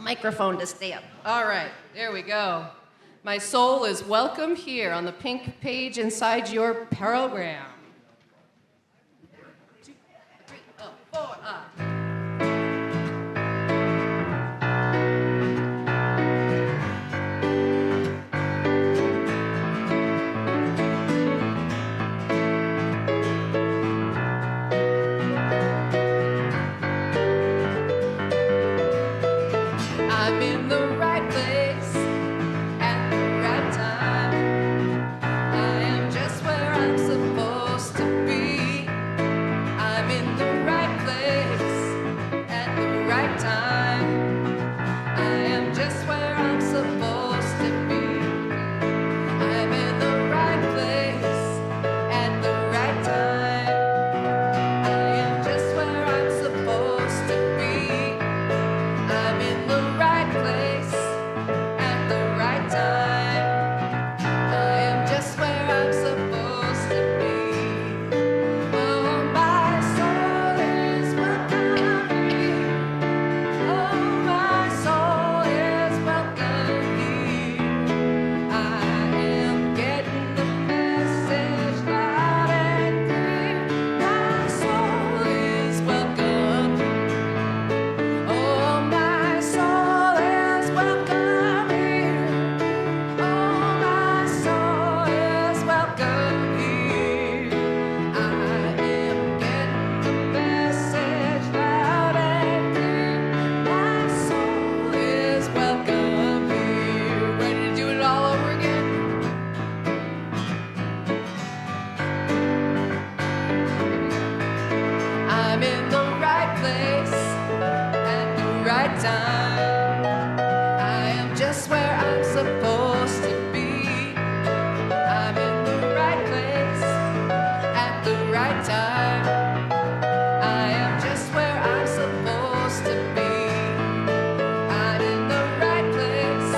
microphone to stay up. All right, there we go. My soul is welcome here on the pink page inside your program. 2, 3, 4, I'm in the right place at the right time. I am just where I'm supposed to be. I'm in the right place at the right time. I am just where I'm supposed to be. I'm in the right place at the right time. I am just where I'm supposed to be. I'm in the right place at the right time. I am just where I'm supposed to be. Oh, my soul is welcome here. Oh, my soul is welcome here. I am getting the message loud and clear. My soul is welcome here. Oh, my soul is welcome here. Oh, my soul is welcome here. I am getting the message loud and clear. My soul is welcome here. Ready to do it all over again? I'm in the right place at the right time. I am just where I'm supposed to be. I'm in the right place at the right time. I am just where I'm supposed to be. I'm in the right place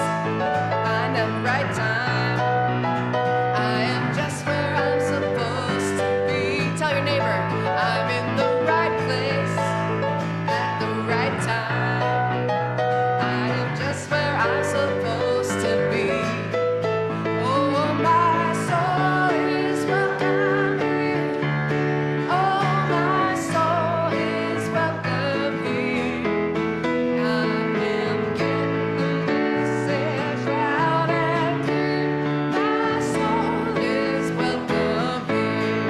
and the right time. I am just where I'm supposed to be. Tell your neighbor, I'm in the right place at the right time. I am just where I'm supposed to be. Oh, my soul is welcome here. Oh, my soul is welcome here. I am getting the message loud and clear. My soul is welcome here.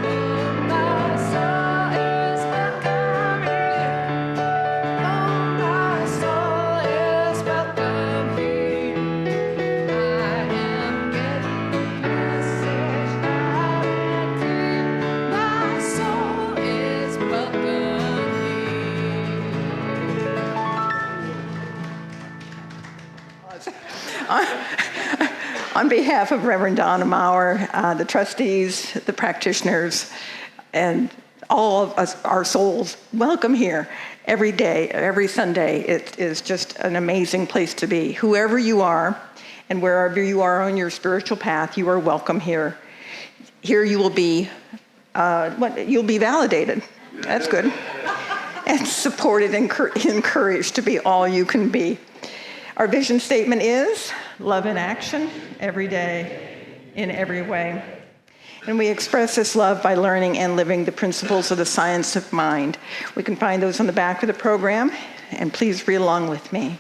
Oh, my soul is welcome here. Oh, my soul is welcome here. I am getting the message loud and clear. My soul is welcome here. On behalf of Reverend Donna Maurer, the trustees, the practitioners, and all of us, our souls, welcome here every day, every Sunday. It is just an amazing place to be. Whoever you are and wherever you are on your spiritual path, you are welcome here. Here you will be, you'll be validated. That's good. And supported and encouraged to be all you can be. Our vision statement is love in action every day, in every way. And we express this love by learning and living the principles of the science of mind. We can find those on the back of the program, and please read along with me.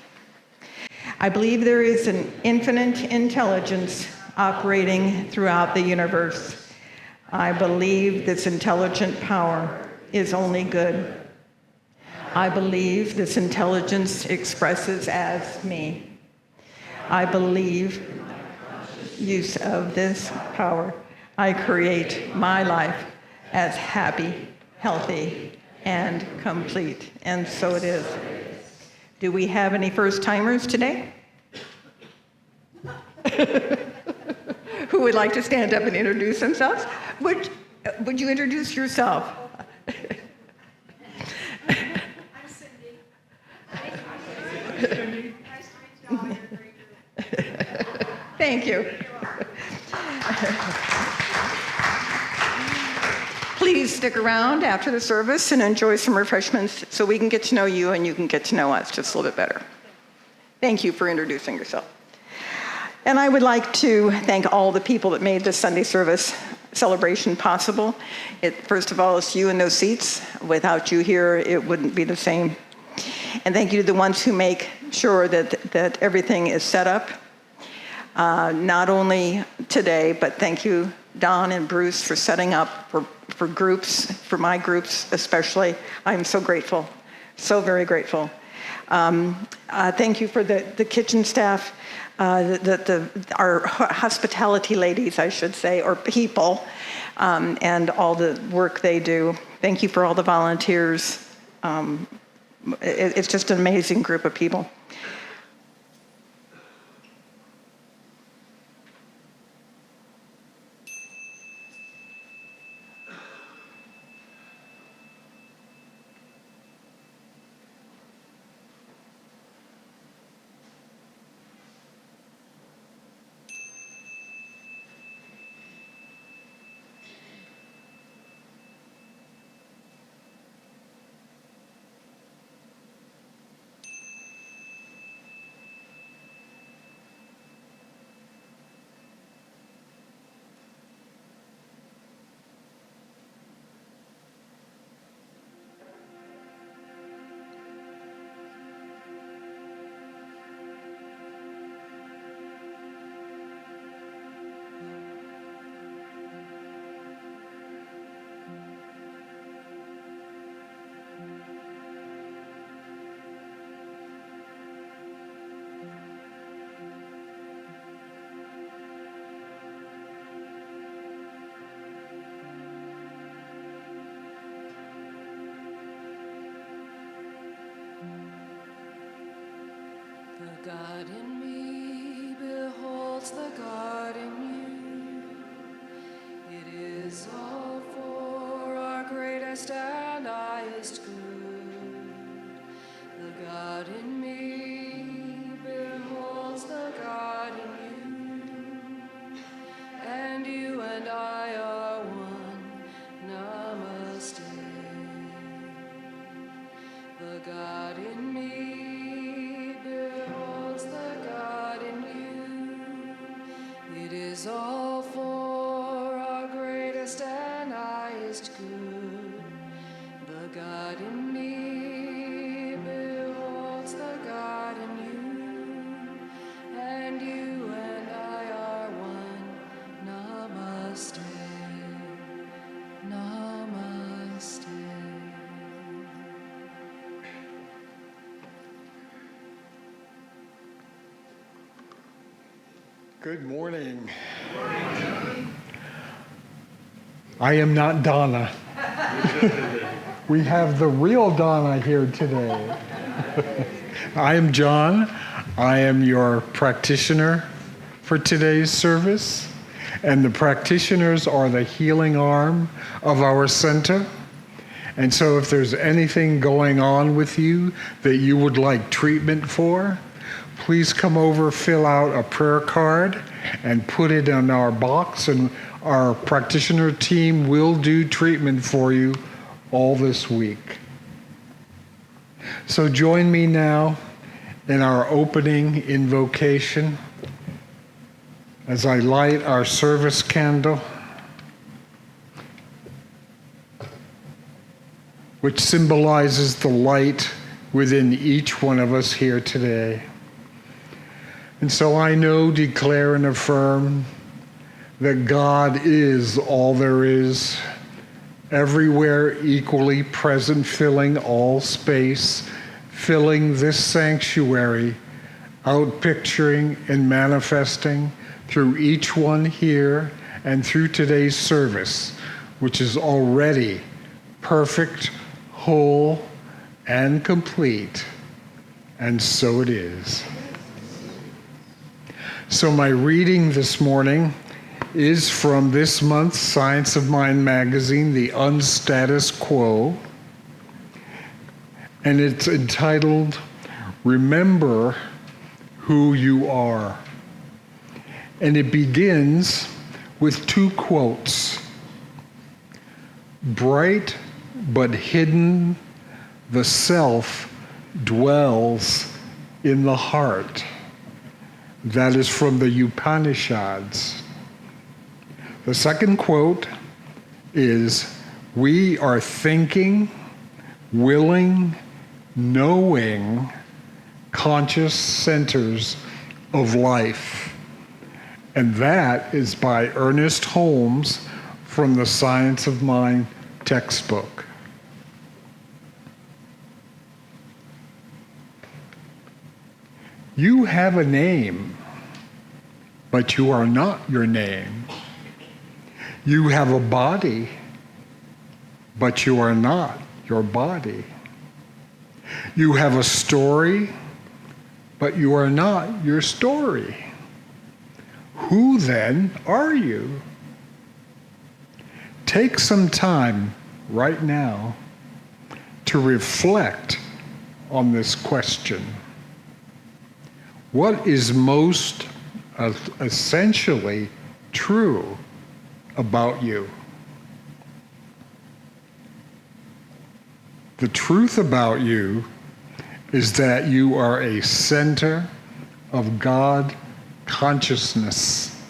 I believe there is an infinite intelligence operating throughout the universe. I believe this intelligent power is only good. I believe this intelligence expresses as me. I believe use of this power. I create my life as happy, healthy, and complete. And so it is. Do we have any first-timers today? Who would like to stand up and introduce themselves? Would you introduce yourself? Thank you. Please stick around after the service and enjoy some refreshments so we can get to know you and you can get to know us just a little bit better. Thank you for introducing yourself. And I would like to thank all the people that made this Sunday service celebration possible. First of all, it's you in those seats. Without you here, it wouldn't be the same. And thank you to the ones who make sure that everything is set up, not only today, but thank you, Don and Bruce, for setting up for groups, for my groups especially. I'm so grateful, so very grateful. Thank you for the kitchen staff, our hospitality ladies, I should say, or people, and all the work they do. Thank you for all the volunteers. It's just an amazing group of people. The God in me beholds the God in you. It is all for our greatest and highest good. The God in me beholds the God in you. And you and I are one. Namaste. The God in me the God in you. It is all for our greatest and highest good. The God in me beholds the God in you. And you and I are one. Namaste. Namaste. Good morning. I am not Donna. We have the real Donna here today. I am John. I am your practitioner for today's service. And the practitioners are the healing arm of our center. And so if there's anything going on with you that you would like treatment for, please come over, fill out a prayer card, and put it in our box, and our practitioner team will do treatment for you all this week. So join me now in our opening invocation as I light our service candle, which symbolizes the light within each one of us here today. And so I know, declare, and affirm that God is all there is, everywhere equally present, filling all space, filling this sanctuary, outpicturing and manifesting through each one here and through today's service, which is already perfect, whole, and complete. And so it is. So my reading this morning is from this month's Science of Mind magazine, The Unstatus Quo, and it's entitled, Remember Who You Are. And it begins with two quotes. Bright but hidden, the self dwells in the heart. That is from the Upanishads. The second quote is, we are thinking, willing, knowing, conscious centers of life. And that is by Ernest Holmes from the Science of Mind textbook. You have a name, but you are not your name. You have a body, but you are not your body. You have a story, but you are not your story. Who then are you? Take some time right now to reflect on this question. What is most essentially true about you? The truth about you is that you are a center of God consciousness.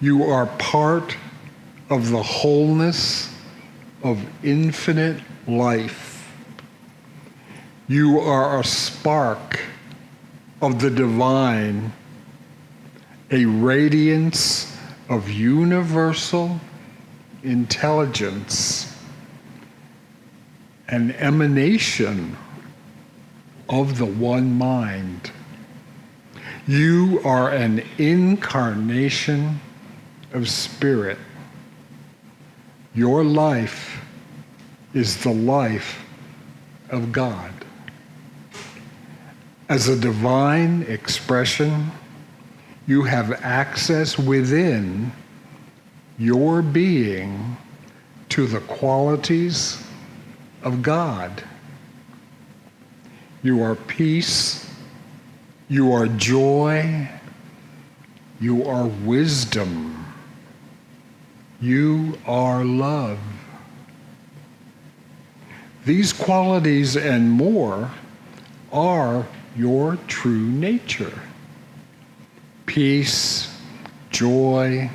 You are part of the wholeness of infinite life. You are a spark of the divine, a radiance of universal intelligence, an emanation of the one mind. You are an incarnation of spirit. Your life is the life of God. As a divine expression, you have access within your being to the qualities of God. You are peace, you are joy, you are wisdom, you are love. These qualities and more are your true nature. Peace, joy,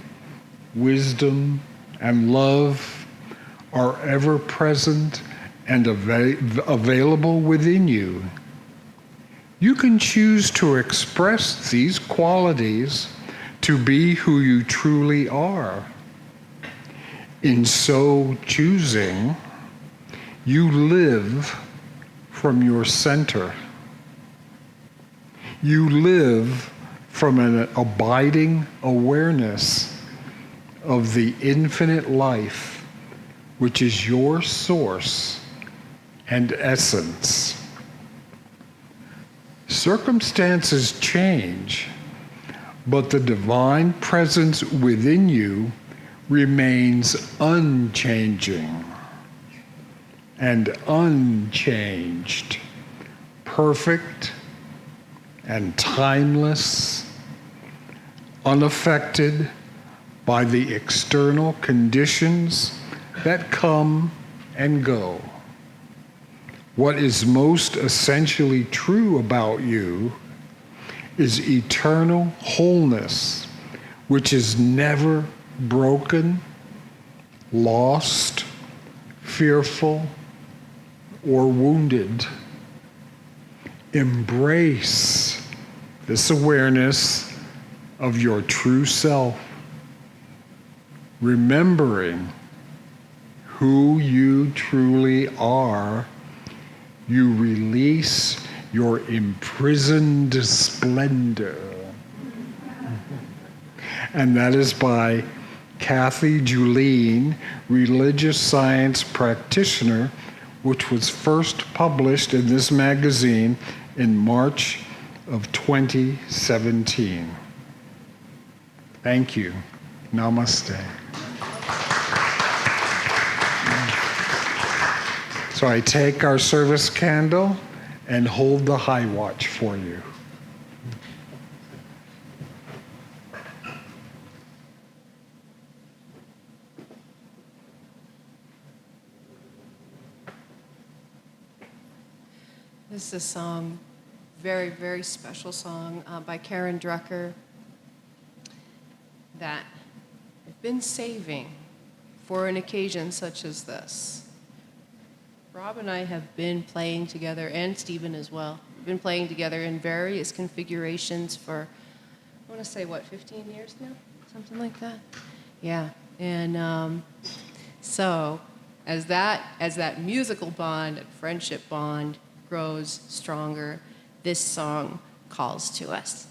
wisdom, and love are ever present and available within you. You can choose to express these qualities to be who you truly are. In so choosing, you live from your center. You live from an abiding awareness of the infinite life, which is your source and essence. Circumstances change, but the divine presence within you remains unchanging and unchanged, perfect and timeless, unaffected by the external conditions that come and go. What is most essentially true about you is eternal wholeness, which is never broken, lost, fearful, or wounded. Embrace this awareness of your true self, remembering who you truly are. You release your imprisoned splendor. And that is by Kathy Julene, religious science practitioner, which was first published in this magazine in March of 2017. Thank you. Namaste. So I take our service candle and hold the high watch for you. This is a song, very, very special song by Karen Drucker that I've been saving for an occasion such as this. Rob and I have been playing together, and Stephen as well. We've been playing together in various configurations for, I want to say, 15 years now? Something like that? Yeah. And so as that musical bond and friendship bond grows stronger, this song calls to us.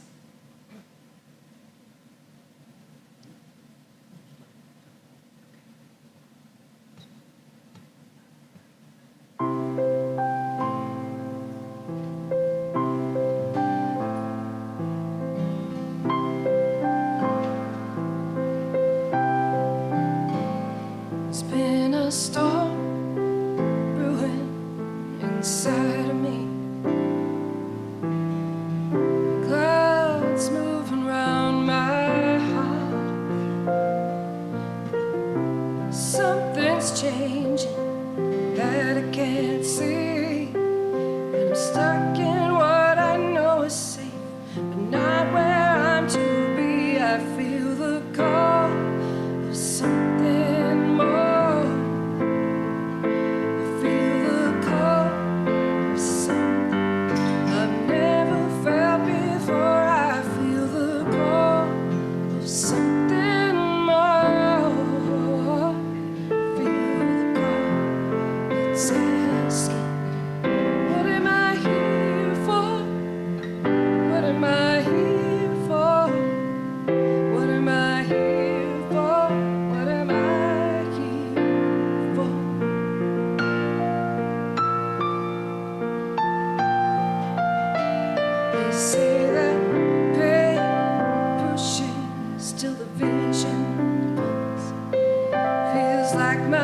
It's been a storm brewing inside of me. Clouds moving round my heart. Something's changing that I can't see. And I'm stuck in what I know is safe, but not where I'm to be. I feel the call of something more.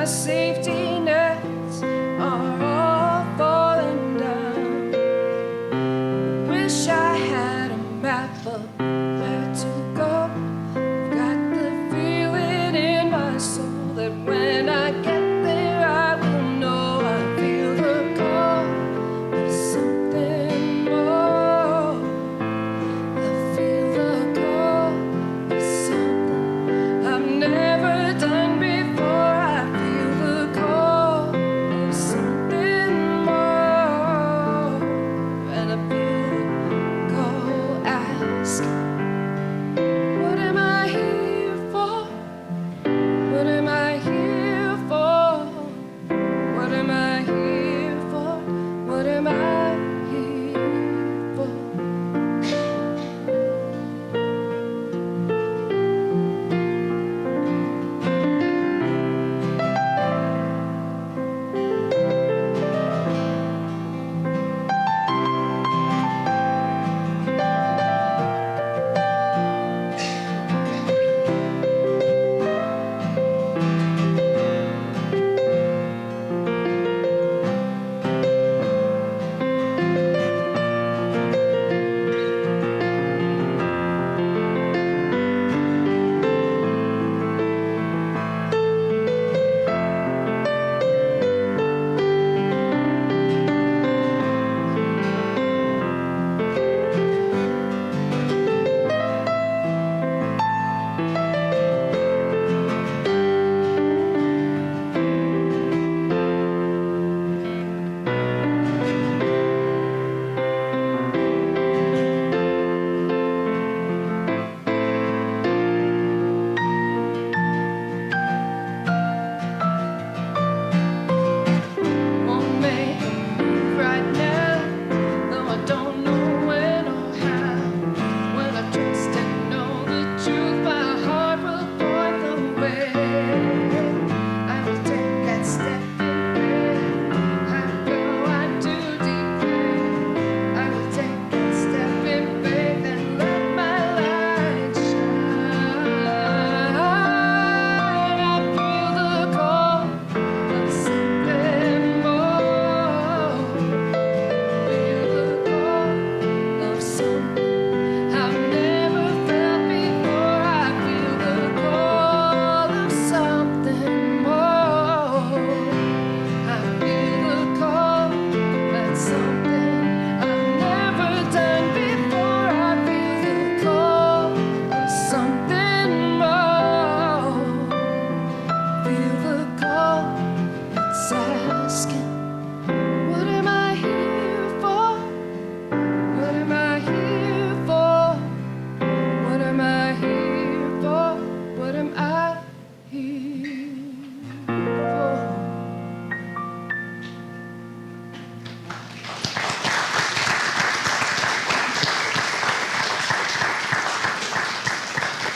Safety nets are all falling down. Wish I had a map of where to go. Got the feeling in my soul that when I get there I will know. I feel the call of something more.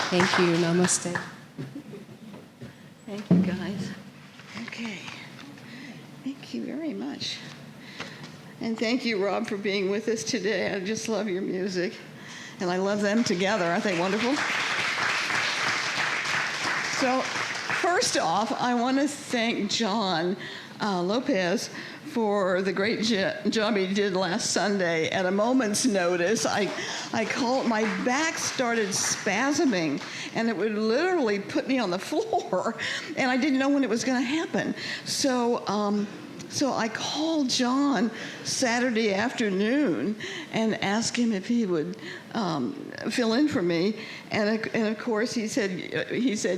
Thank you. Namaste. Thank you, guys. Okay. Thank you very much. And thank you, Rob, for being with us today. I just love your music. And I love them together. Aren't they wonderful? So, first off, I want to thank John Lopez for the great job he did last Sunday. At a moment's notice, I called, my back started spasming, and it would literally put me on the floor, and I didn't know when it was going to happen. So I called John Saturday afternoon and asked him if he would fill in for me, and of course he said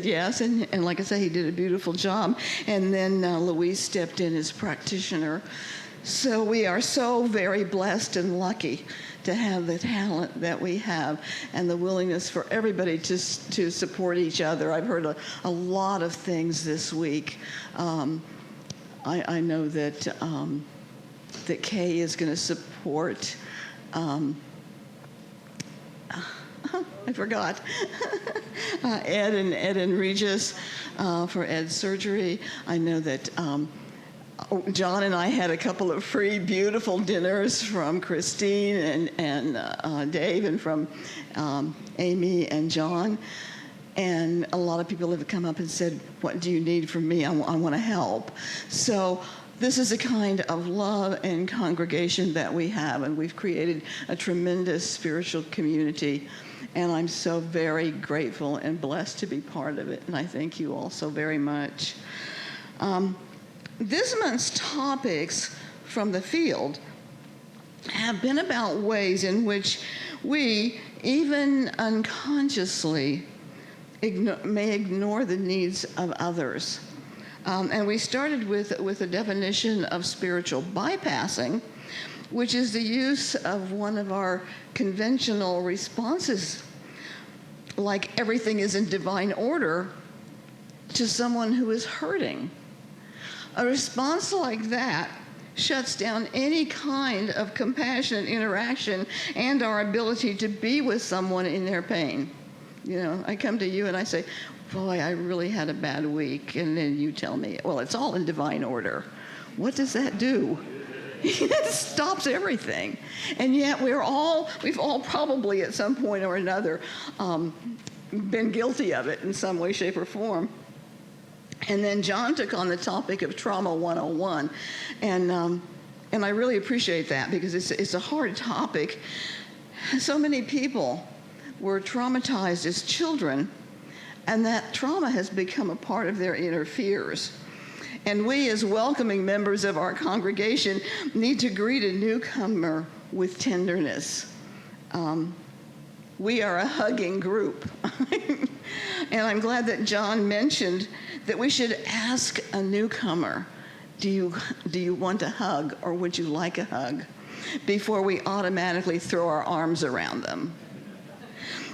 yes, and like I said, he did a beautiful job. And then Louise stepped in as practitioner. So we are so very blessed and lucky to have the talent that we have and the willingness for everybody to support each other. I've heard a lot of things this week. I know that that Kay is going to support. I forgot. Ed and Enriched for Ed's surgery. I know that John and I had a couple of free, beautiful dinners from Christine and Dave, and from Amy and John. And a lot of people have come up and said, "What do you need from me? I want to help." So this is a kind of love and congregation that we have, and we've created a tremendous spiritual community. And I'm so very grateful and blessed to be part of it, and I thank you all so very much. This month's topics from the field have been about ways in which we, even unconsciously, may ignore the needs of others. And we started with a definition of spiritual bypassing, which is the use of one of our conventional responses, like everything is in divine order, to someone who is hurting. A response like that shuts down any kind of compassionate interaction and our ability to be with someone in their pain. You know, I come to you and I say, "Boy, I really had a bad week," and then you tell me, "Well, it's all in divine order." What does that do? It stops everything. And yet we've all probably at some point or another been guilty of it in some way, shape, or form. And then John took on the topic of Trauma 101, and I really appreciate that, because it's a hard topic. So many people were traumatized as children, and that trauma has become a part of their inner fears. And we, as welcoming members of our congregation, need to greet a newcomer with tenderness. We are a hugging group. And I'm glad that John mentioned that we should ask a newcomer, do you want a hug, or would you like a hug, before we automatically throw our arms around them.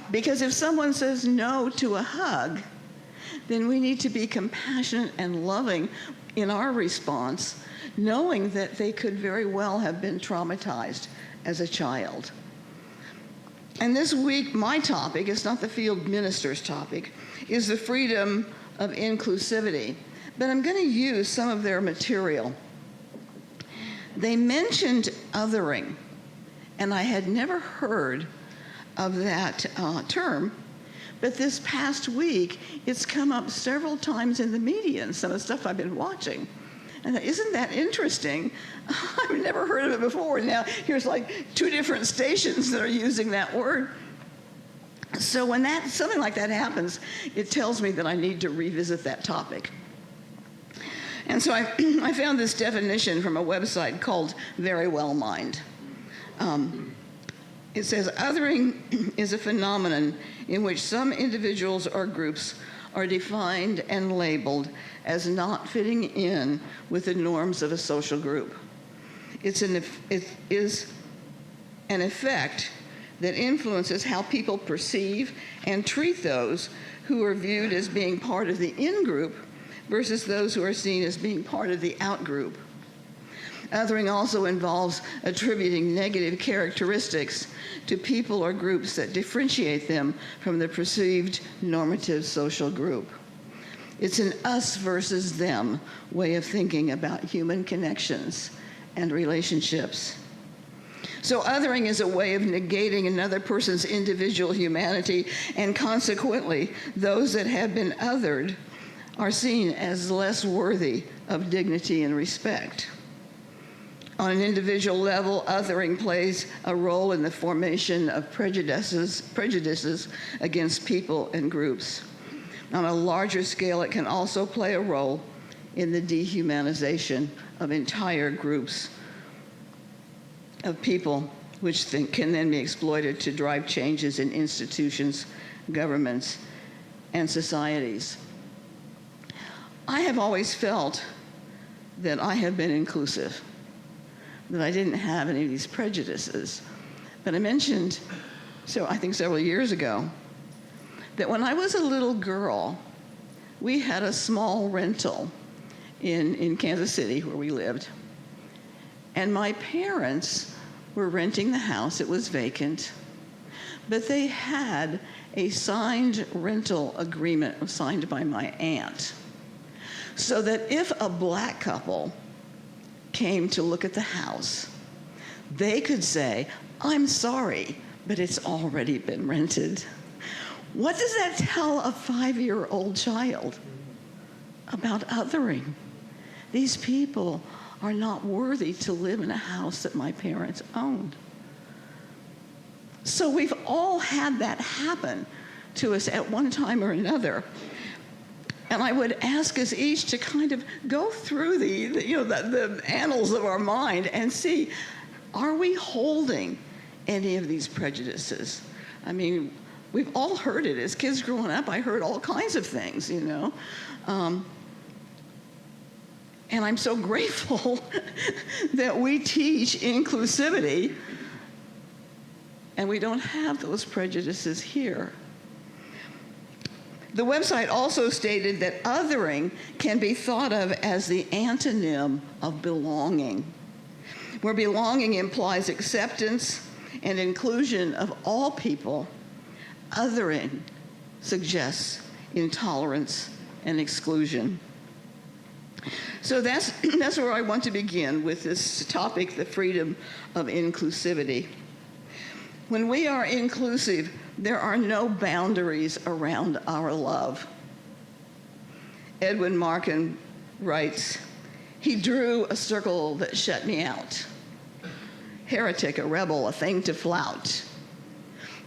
Because if someone says no to a hug, then we need to be compassionate and loving in our response, knowing that they could very well have been traumatized as a child. And this week, my topic, it's not the field minister's topic, is the freedom of inclusivity. But I'm going to use some of their material. They mentioned othering, and I had never heard of that term. But this past week, it's come up several times in the media and some of the stuff I've been watching. And isn't that interesting? I've never heard of it before. Now, here's like 2 different stations that are using that word. So when something like that happens, it tells me that I need to revisit that topic. And so I found this definition from a website called Very Well Mind. It says, othering is a phenomenon in which some individuals or groups are defined and labeled as not fitting in with the norms of a social group. It is an effect that influences how people perceive and treat those who are viewed as being part of the in-group versus those who are seen as being part of the out-group. Othering also involves attributing negative characteristics to people or groups that differentiate them from the perceived normative social group. It's an us versus them way of thinking about human connections and relationships. So othering is a way of negating another person's individual humanity, and consequently, those that have been othered are seen as less worthy of dignity and respect. On an individual level, othering plays a role in the formation of prejudices against people and groups. On a larger scale, it can also play a role in the dehumanization of entire groups of people, which can then be exploited to drive changes in institutions, governments, and societies. I have always felt that I have been inclusive, that I didn't have any of these prejudices. But I mentioned, I think several years ago, that when I was a little girl, we had a small rental in Kansas City where we lived. And my parents were renting the house. It was vacant. But they had a signed rental agreement signed by my aunt, so that if a black couple came to look at the house, they could say, "I'm sorry, but it's already been rented." What does that tell a 5-year-old child about othering? These people are not worthy to live in a house that my parents owned. So we've all had that happen to us at one time or another. And I would ask us each to kind of go through the annals of our mind and see, are we holding any of these prejudices? I mean, we've all heard it. As kids growing up, I heard all kinds of things, and I'm so grateful that we teach inclusivity and we don't have those prejudices here. The website also stated that othering can be thought of as the antonym of belonging, where belonging implies acceptance and inclusion of all people. Othering suggests intolerance and exclusion. So that's where I want to begin with this topic, the freedom of inclusivity. When we are inclusive, there are no boundaries around our love. Edwin Markin writes, "He drew a circle that shut me out. Heretic, a rebel, a thing to flout.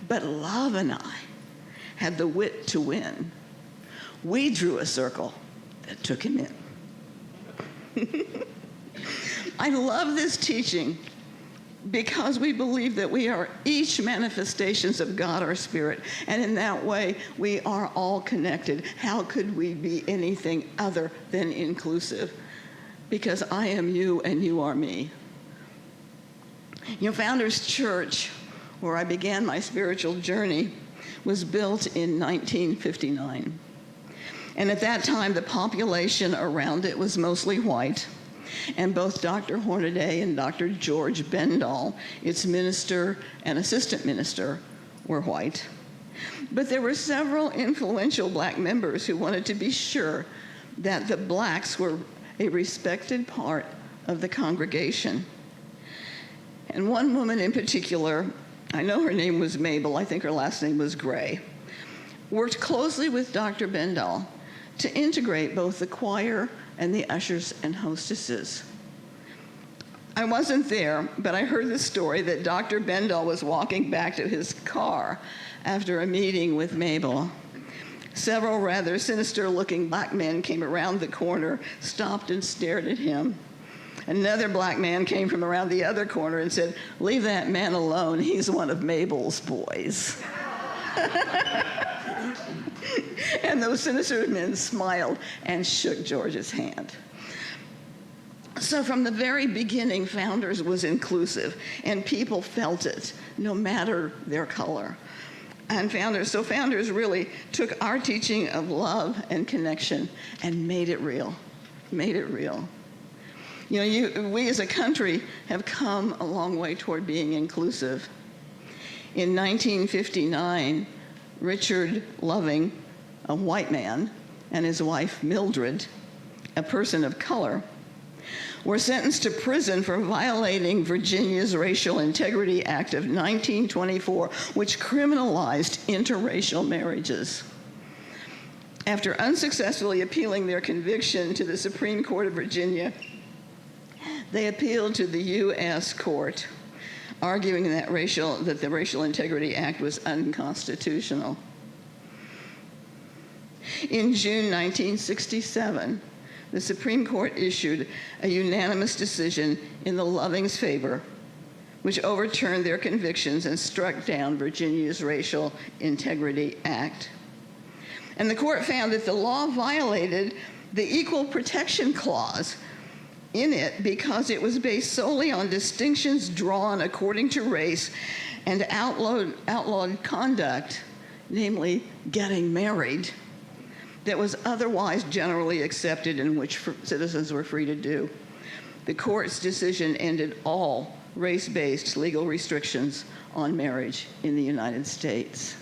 But love and I had the wit to win. We drew a circle that took him in." I love this teaching because we believe that we are each manifestations of God, our Spirit, and in that way, we are all connected. How could we be anything other than inclusive? Because I am you and you are me. Founders Church, where I began my spiritual journey, was built in 1959. And at that time, the population around it was mostly white. And both Dr. Hornaday and Dr. George Bendall, its minister and assistant minister, were white. But there were several influential black members who wanted to be sure that the blacks were a respected part of the congregation. And one woman in particular, I know her name was Mabel, I think her last name was Gray, worked closely with Dr. Bendall to integrate both the choir and the ushers and hostesses. I wasn't there, but I heard the story that Dr. Bendall was walking back to his car after a meeting with Mabel. Several rather sinister-looking black men came around the corner, stopped and stared at him. Another black man came from around the other corner and said, "Leave that man alone, he's one of Mabel's boys." And those sinister men smiled and shook George's hand. So from the very beginning, Founders was inclusive, and people felt it, no matter their color. And Founders really took our teaching of love and connection and made it real. We as a country have come a long way toward being inclusive. In 1959, Richard Loving, a white man, and his wife Mildred, a person of color, were sentenced to prison for violating Virginia's Racial Integrity Act of 1924, which criminalized interracial marriages. After unsuccessfully appealing their conviction to the Supreme Court of Virginia, they appealed to the U.S. court, arguing that the Racial Integrity Act was unconstitutional. In June 1967, the Supreme Court issued a unanimous decision in the Lovings' favor, which overturned their convictions and struck down Virginia's Racial Integrity Act. And the court found that the law violated the Equal Protection Clause in it because it was based solely on distinctions drawn according to race and outlawed conduct, namely getting married, that was otherwise generally accepted and which citizens were free to do. The court's decision ended all race-based legal restrictions on marriage in the United States.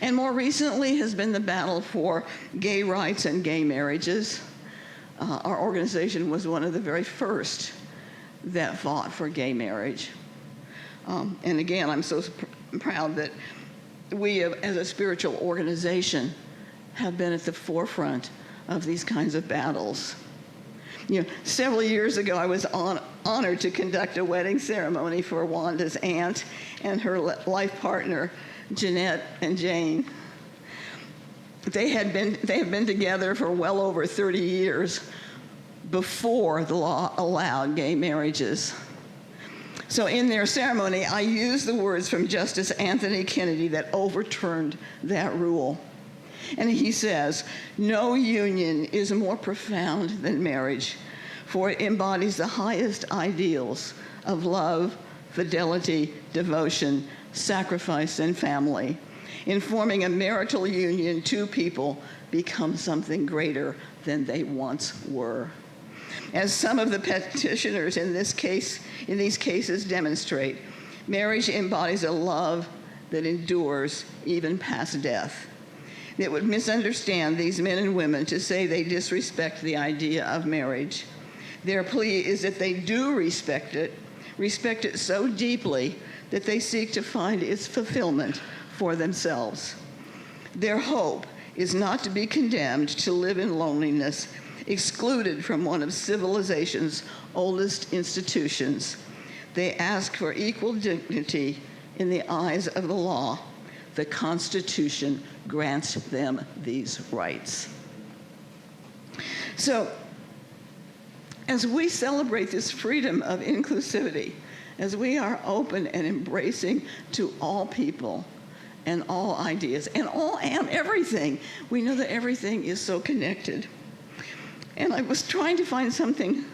And more recently has been the battle for gay rights and gay marriages. Our organization was one of the very first that fought for gay marriage. And again, I'm so proud that we, as a spiritual organization, have been at the forefront of these kinds of battles. Several years ago, I was honored to conduct a wedding ceremony for Wanda's aunt and her life partner, Jeanette and Jane. They have been together for well over 30 years before the law allowed gay marriages. So in their ceremony, I used the words from Justice Anthony Kennedy that overturned that rule. And he says, "No union is more profound than marriage, for it embodies the highest ideals of love, fidelity, devotion, sacrifice, and family. In forming a marital union, two people become something greater than they once were." As some of the petitioners in these cases demonstrate, marriage embodies a love that endures even past death. It would misunderstand these men and women to say they disrespect the idea of marriage. Their plea is that they do respect it so deeply that they seek to find its fulfillment for themselves. Their hope is not to be condemned to live in loneliness, excluded from one of civilization's oldest institutions. They ask for equal dignity in the eyes of the law. The Constitution grants them these rights. So, as we celebrate this freedom of inclusivity, as we are open and embracing to all people and all ideas and everything, we know that everything is so connected. And I was trying to find something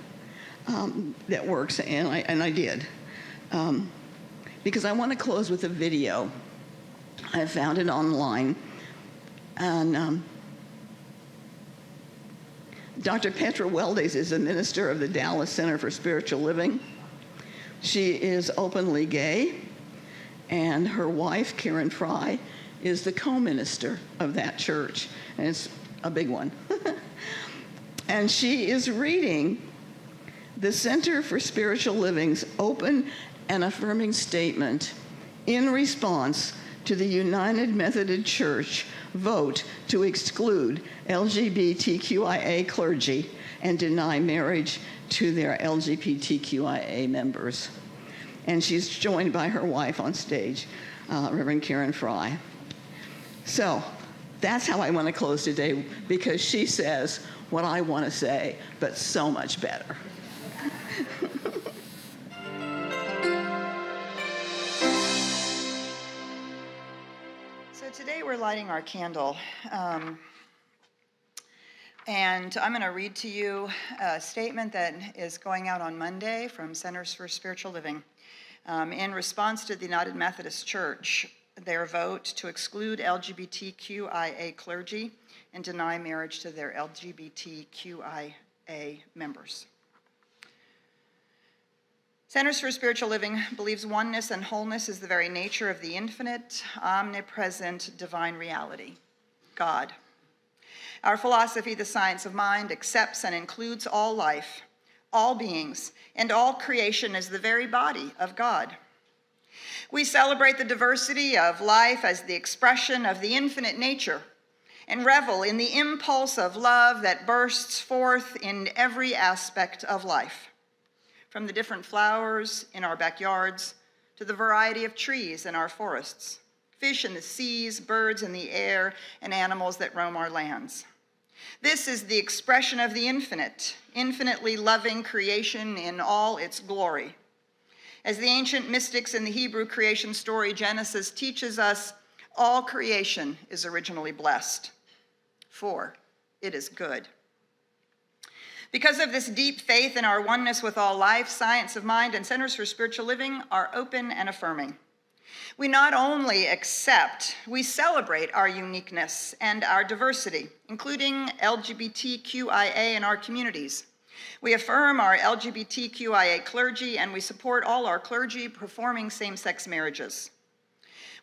that works, and I did. Because I want to close with a video. I found it online. And Dr. Petra Weldes is a minister of the Dallas Center for Spiritual Living. She is openly gay, and her wife, Karen Fry, is the co-minister of that church, and it's a big one. And she is reading the Center for Spiritual Living's open and affirming statement in response to the United Methodist Church vote to exclude LGBTQIA clergy and deny marriage to their LGBTQIA members. And she's joined by her wife on stage, Reverend Karen Fry. So that's how I want to close today, because she says what I want to say, but so much better. So today we're lighting our candle. And I'm going to read to you a statement that is going out on Monday from Centers for Spiritual Living. In response to the United Methodist Church, their vote to exclude LGBTQIA clergy and deny marriage to their LGBTQIA members. Centers for Spiritual Living believes oneness and wholeness is the very nature of the infinite, omnipresent, divine reality, God. Our philosophy, the science of mind, accepts and includes all life, all beings, and all creation as the very body of God. We celebrate the diversity of life as the expression of the infinite nature and revel in the impulse of love that bursts forth in every aspect of life, from the different flowers in our backyards to the variety of trees in our forests, fish in the seas, birds in the air, and animals that roam our lands. This is the expression of the infinite, infinitely loving creation in all its glory. As the ancient mystics in the Hebrew creation story Genesis teaches us, all creation is originally blessed, for it is good. Because of this deep faith in our oneness with all life, Science of Mind and Centers for Spiritual Living are open and affirming. We not only accept, we celebrate our uniqueness and our diversity, including LGBTQIA in our communities. We affirm our LGBTQIA clergy, and we support all our clergy performing same-sex marriages.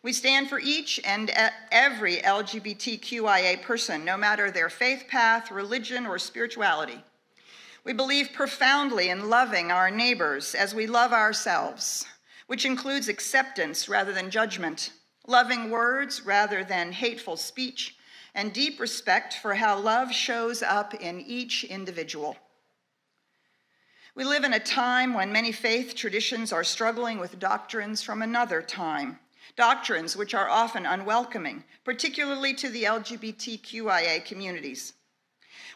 We stand for each and every LGBTQIA person, no matter their faith path, religion, or spirituality. We believe profoundly in loving our neighbors as we love ourselves, which includes acceptance rather than judgment, loving words rather than hateful speech, and deep respect for how love shows up in each individual. We live in a time when many faith traditions are struggling with doctrines from another time, doctrines which are often unwelcoming, particularly to the LGBTQIA communities.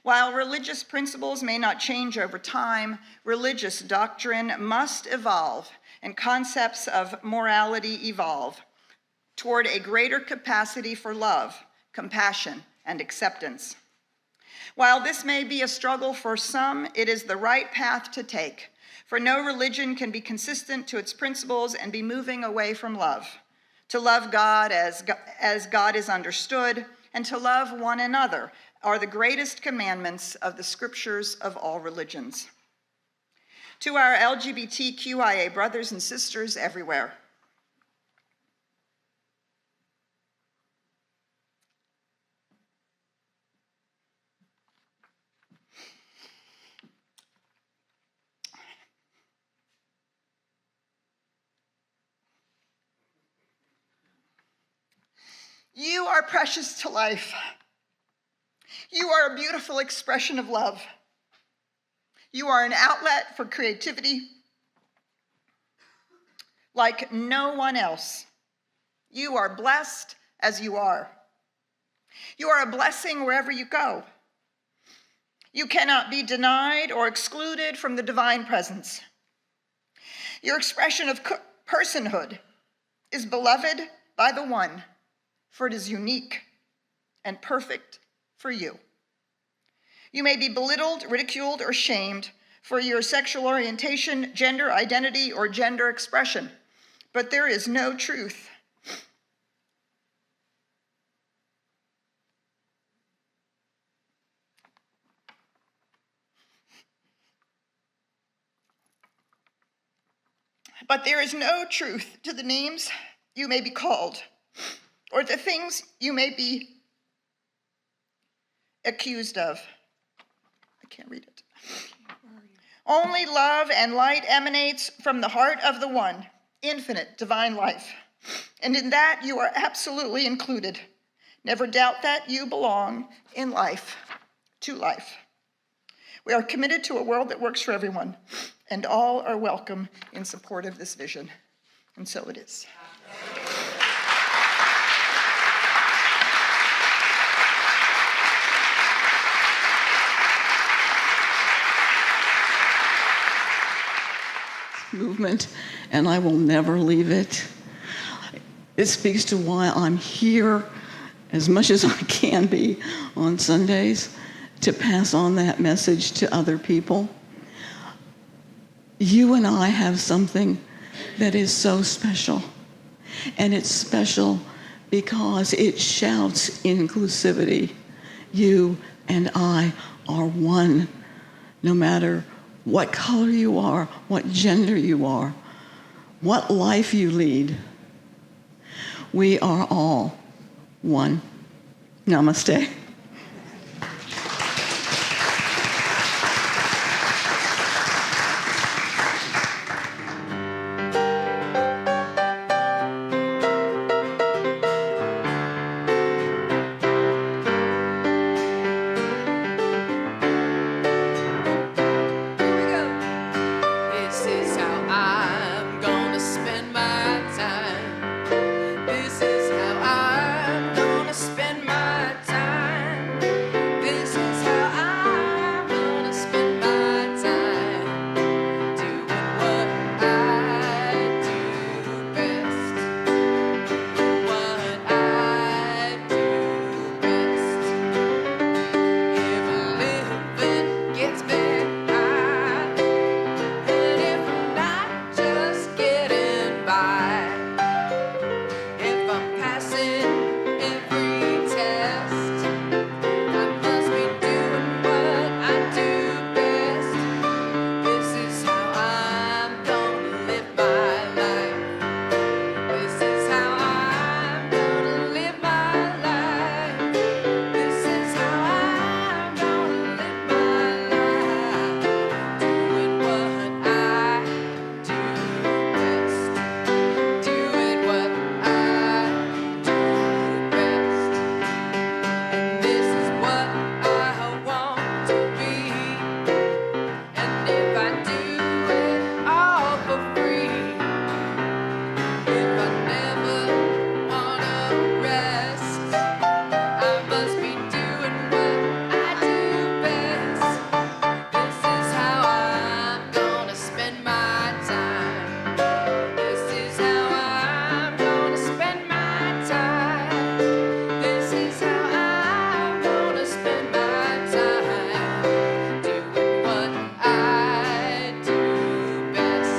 While religious principles may not change over time, religious doctrine must evolve and concepts of morality evolve toward a greater capacity for love, compassion, and acceptance. While this may be a struggle for some, it is the right path to take, for no religion can be consistent to its principles and be moving away from love. To love God as God is understood, and to love one another are the greatest commandments of the scriptures of all religions. To our LGBTQIA brothers and sisters everywhere, you are precious to life. You are a beautiful expression of love. You are an outlet for creativity like no one else. You are blessed as you are. You are a blessing wherever you go. You cannot be denied or excluded from the divine presence. Your expression of personhood is beloved by the one, for it is unique and perfect for you. You may be belittled, ridiculed, or shamed for your sexual orientation, gender identity, or gender expression, but there is no truth. But there is no truth to the names you may be called, or the things you may be accused of. I can't read it. Only love and light emanates from the heart of the one, infinite divine life. And in that you are absolutely included. Never doubt that you belong in life, to life. We are committed to a world that works for everyone, and all are welcome in support of this vision. And so it is. Movement, and I will never leave it. It speaks to why I'm here as much as I can be on Sundays, to pass on that message to other people. You and I have something that is so special, and it's special because it shouts inclusivity. You and I are one. no matter what color you are, what gender you are, what life you lead. We are all one. Namaste. Here we go. This is how I'm gonna spend my time. This is how I'm gonna spend my time. This is how I'm gonna spend my time. Doing what I do best. What I do best. If living gets me high, and if not just getting by, if I'm passing every test, I must be doing what I do best. This is how I'm gonna live my life. This is how I'm gonna live my life. This is how I'm gonna live my life. Doing what I do best. Doing what I do best. And this is what I want to be. And if I do it all for free, if I never wanna rest, I must be doing what I do best. This is how I'm gonna spend my time. This is how I'm gonna spend my time. This is how I'm gonna spend my time. Doing what I do best.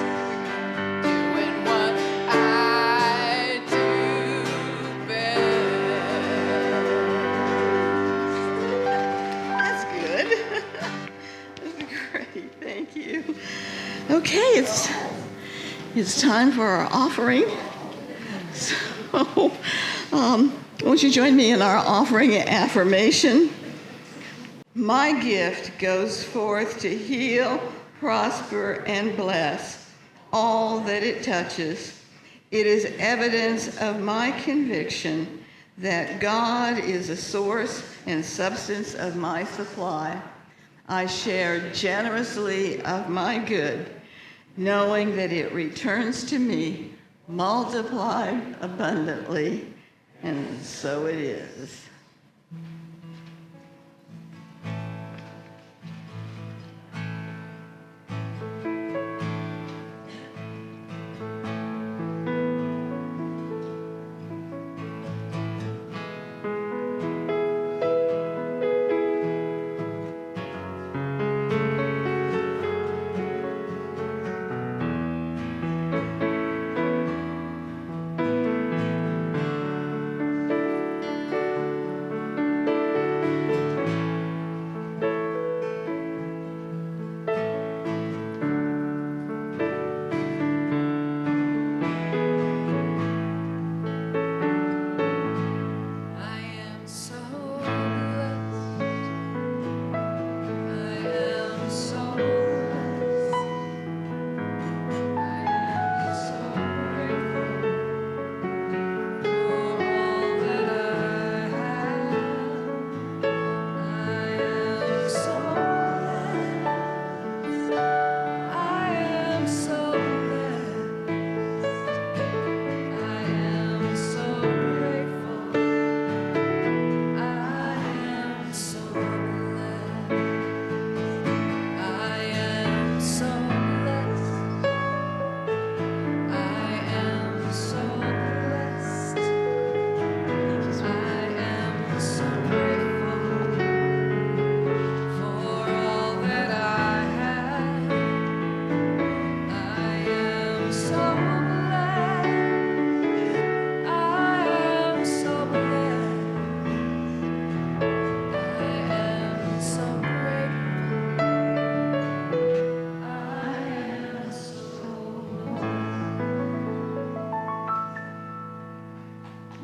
Doing what I do best. That's good. Great, thank you. Okay, it's time for our offering. So, won't you join me in our offering affirmation? My gift goes forth to heal, prosper, and bless all that it touches. It is evidence of my conviction that God is the source and substance of my supply. I share generously of my good, knowing that it returns to me multiplied abundantly, and so it is.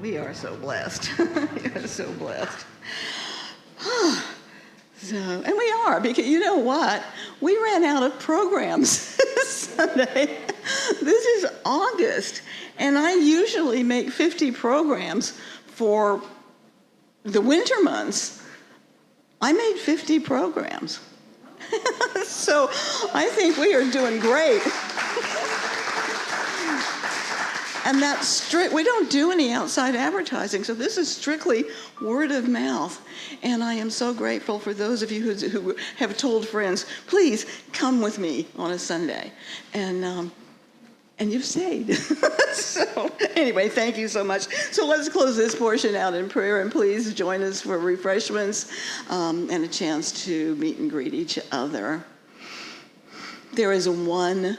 We are so blessed. We are so blessed. And we are, because you know what? We ran out of programs Sunday. This is August, and I usually make 50 programs for the winter months. I made 50 programs. So I think we are doing great. And that's we don't do any outside advertising, so this is strictly word of mouth. And I am so grateful for those of you who have told friends, please come with me on a Sunday. And you've stayed. So anyway, thank you so much. So let's close this portion out in prayer, and please join us for refreshments and a chance to meet and greet each other. There is one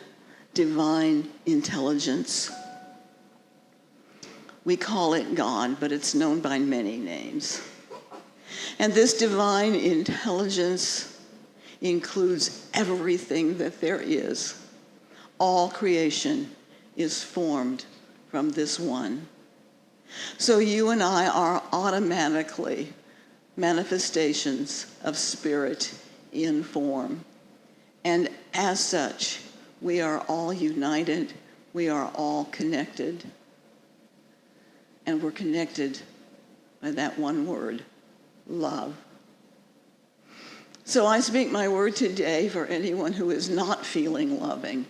divine intelligence. We call it God, but it's known by many names. And this divine intelligence includes everything that there is. All creation is formed from this one. So you and I are automatically manifestations of spirit in form. And as such, we are all united. We are all connected. And we're connected by that one word, love. So I speak my word today for anyone who is not feeling loving,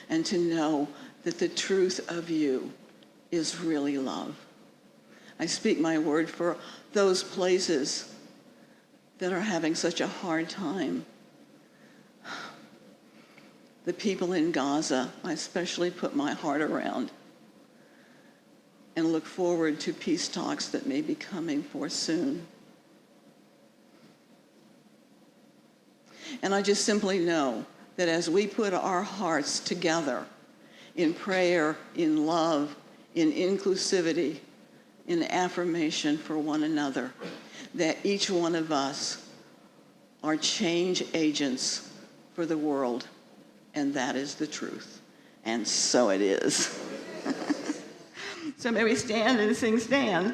and to know that the truth of you is really love. I speak my word for those places that are having such a hard time. The people in Gaza, I especially put my heart around, and look forward to peace talks that may be coming forth soon. And I just simply know that as we put our hearts together in prayer, in love, in inclusivity, in affirmation for one another, that each one of us are change agents for the world, and that is the truth. And so it is. So may we stand and sing Stand.